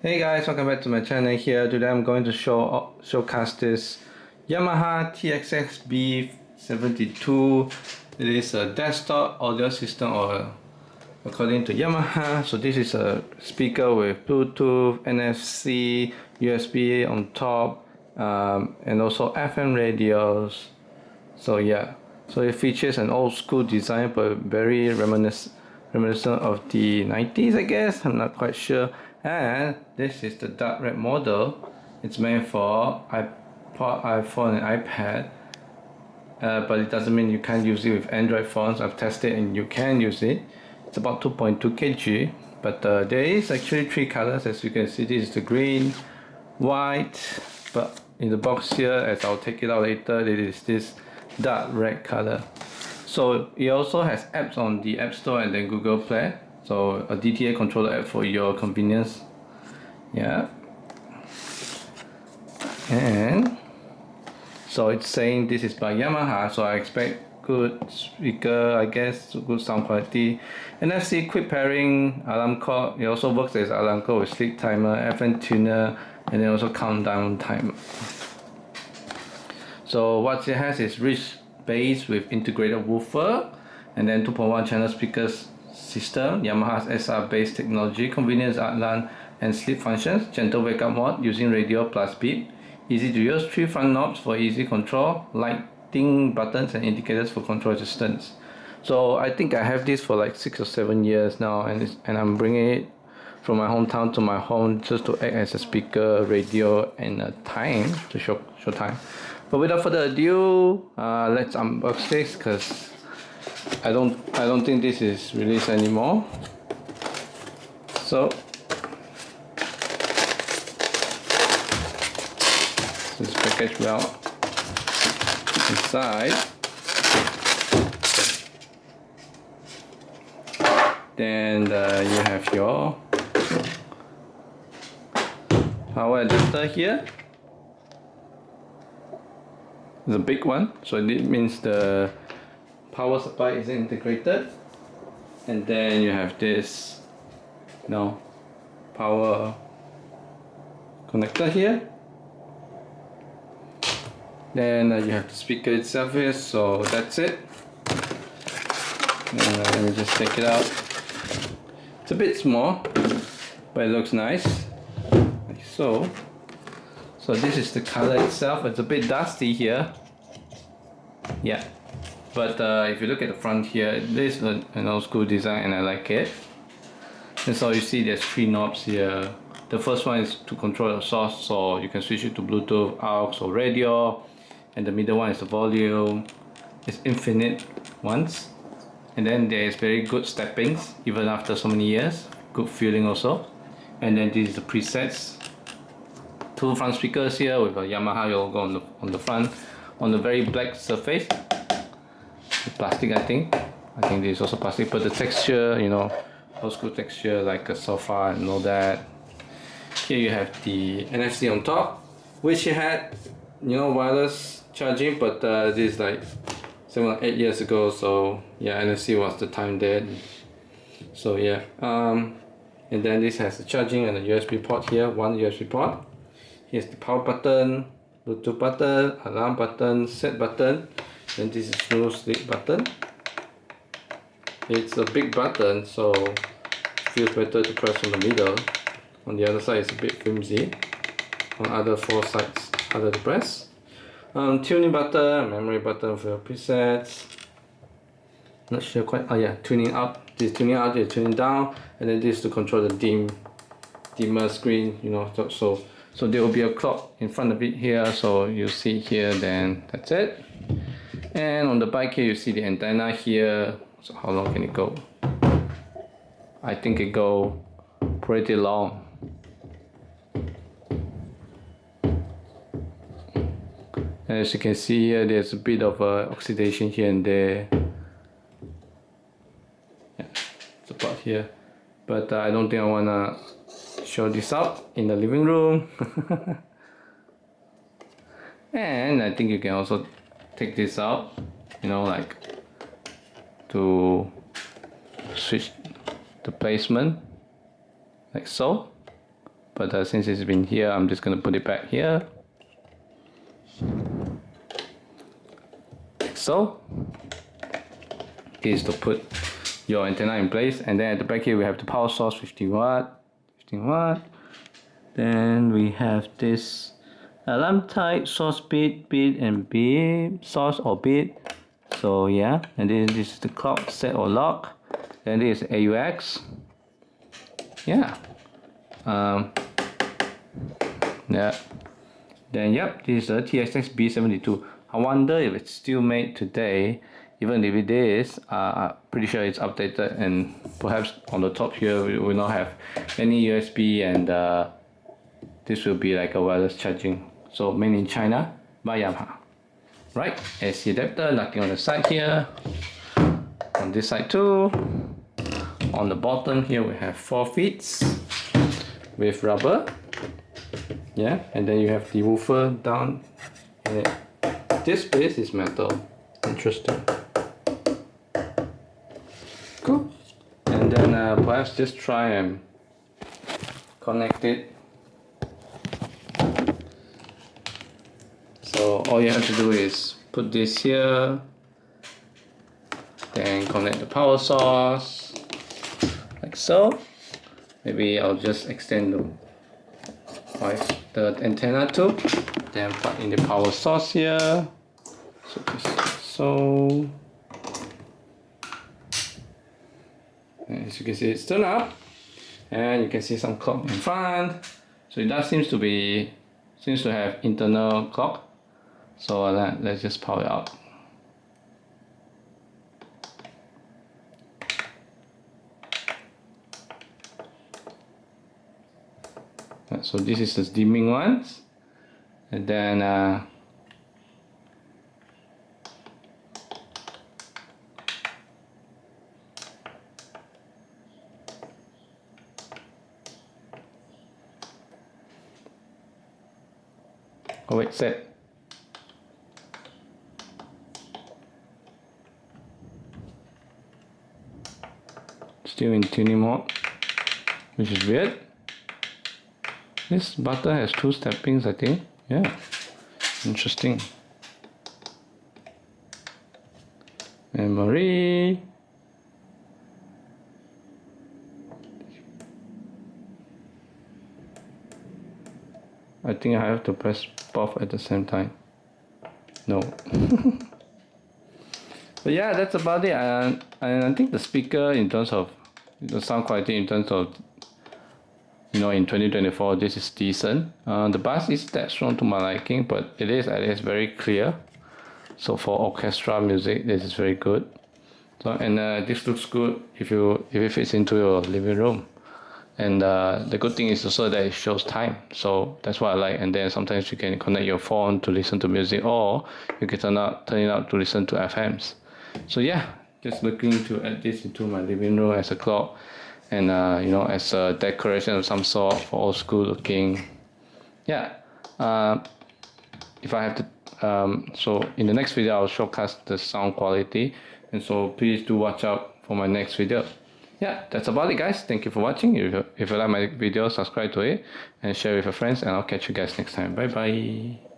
Hey guys, welcome back to my channel here. Today I'm going to showcase this Yamaha TSX-B72. It is a desktop audio system, or according to Yamaha. So this is a speaker with Bluetooth, NFC, USB on top, and also FM radios. So yeah, so it features an old school design but very reminiscent of the 90s, I guess. I'm not quite sure. And this is the dark red model. It's meant for iPod, iPhone, and iPad. But it doesn't mean you can't use it with Android phones. I've tested and you can use it. It's about 2.2 kg. But there is actually 3 colors, as you can see. This is the green, white, but in the box here, as I'll take it out later, it is this dark red color. So it also has apps on the App Store and then Google Play. So a DTA controller app for your convenience. Yeah. And so it's saying this is by Yamaha, so I expect good speaker, I guess, good sound quality. NFC quick pairing, alarm clock. It also works as alarm clock with sleep timer, FM tuner, and then also countdown timer. So what it has is rich bass with integrated woofer, and then 2.1 channel speakers system, Yamaha's SR based technology, convenience alarm and sleep functions, gentle wake up mode using radio plus beep, easy to use, 3 front knobs for easy control, lighting buttons and indicators for control assistance. So I think I have this for like 6 or 7 years now, and I'm bringing it from my hometown to my home just to act as a speaker, radio, and a time to show time. But without further ado, let's unbox this, because I don't think this is released anymore. So this is packaged well inside. Then you have your power adapter here. The big one, so it means the power supply is integrated. And then you have this power connector here. Then you have the speaker itself here, so that's it. And let me just take it out. It's a bit small, but it looks nice, like so. So this is the color itself. It's a bit dusty here. Yeah. But if you look at the front here, this is an old school design and I like it. And so you see there's 3 knobs here. The first one is to control the source, so you can switch it to Bluetooth, aux or radio. And the middle one is the volume. It's infinite ones. And then there is very good steppings even after so many years. Good feeling also. And then this is the presets. 2 front speakers here with a Yamaha logo on the front, on the very black surface. Plastic, I think this is also plastic, but the texture, old school texture like a sofa and all that. Here you have the NFC on top, which it had wireless charging, but this is like 7 or 8 years ago, so yeah, NFC was the time then. So yeah, and then this has the charging and the USB port here, 1 USB port. Here's the power button, Bluetooth button, alarm button, set button. Then this is no sleep button. It's a big button, so it feels better to press on the middle. On the other side it's a bit flimsy. On other 4 sides harder to press. Tuning button, memory button for your presets. Not sure quite. Oh yeah, tuning up. This is tuning up, this is tuning down, and then this is to control the dimmer screen. So there will be a clock in front of it here, so you see here. Then that's it. And on the back here you see the antenna here. So how long can it go? I think it go pretty long. As you can see here, there's a bit of oxidation here and there. Yeah, it's about here. But I don't think I wanna show this up in the living room. And I think you can also take this out, like to switch the placement, like so. but since it's been here, I'm just gonna put it back here. Like so. Is to put your antenna in place, and then at the back here we have the power source, 15 watt. Then we have this alarm type, source bit, and bit, source or bit. So yeah, and then this is the clock, set or lock. Then this is AUX. Yeah. Yeah. Then yep, this is the TSX-B72. I wonder if it's still made today. Even if it is, I'm pretty sure it's updated, and perhaps on the top here we will not have any USB, and this will be like a wireless charging. So made in China by Yamaha. Right, AC adapter, nothing on the side here. On this side too. On the bottom here we have 4 feet with rubber. Yeah, and then you have the woofer down in it. This base is metal. Interesting. Cool. And then perhaps just try and connect it. So all you have to do is put this here, then connect the power source, like so. Maybe I'll just extend the antenna too. Then plug in the power source here. So just so. And as you can see, it's turned up, and you can see some clock in front. So it does seems to have internal clock. So let's just power it up. So this is the dimming ones, and then oh wait, set. Still in tuning mode, which is weird. This button has 2 steppings, I think. Yeah, interesting. Memory. I think I have to press both at the same time. No. But yeah, that's about it. And I think the speaker, in terms of the sound quality, in terms of, you know, in 2024, this is decent. The bass is that strong to my liking, but it is at least very clear. So for orchestra music, this is very good. So and this looks good if it fits into your living room. And the good thing is also that it shows time. So that's what I like. And then sometimes you can connect your phone to listen to music, or you can turn it out to listen to FMs. So yeah, just looking to add this into my living room as a clock. And you know, as a decoration of some sort for old school looking. Yeah, if I have to, so in the next video I'll showcase the sound quality, and so please do watch out for my next video. Yeah, that's about it guys. Thank you for watching. If you like my video, subscribe to it and share with your friends, and I'll catch you guys next time. Bye bye.